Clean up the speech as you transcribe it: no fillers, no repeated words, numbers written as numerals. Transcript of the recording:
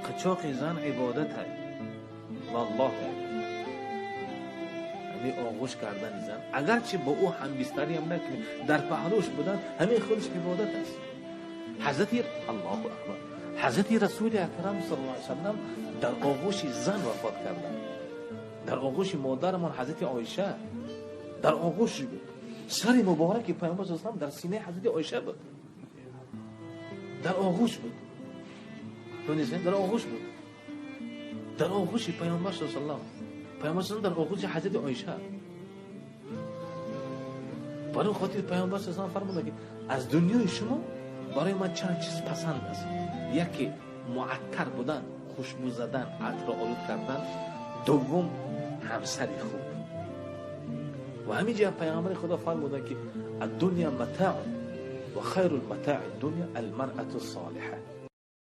قچاق زن عبادت ہے والله. همین آغوش کردن زن اگرچه با او هم بستری هم نکنه در پهلوش بودن همین خودش عبادت است. حضرت الله اکبر حضرت رسول اکرم صلی الله علیه وسلم در آغوش زن وفات کردند. در آغوش مادرمان حضرت عایشه، در آغوش سر مبارک پیامبر صلی الله علیه و در سینه حضرت عایشه بود. در آغوش بود. دونیستین در آغوش بود. در آغوش پیامبر صلی الله علیه و پیامبر صلی الله علیه و در آغوش حضرت عایشه. برای خاطر پیامبر صلی الله علیه و فرمودند که از دنیای شما برای من چند چیز پسند است. یکی معطر بودن، خوشبو زدن، عطر آلود کردن. دوم همسری خوب. و همینجا پیامبر خدا فرمودند که الدنیا متاع و خیر المتاع الدنیا المرأة الصالحه.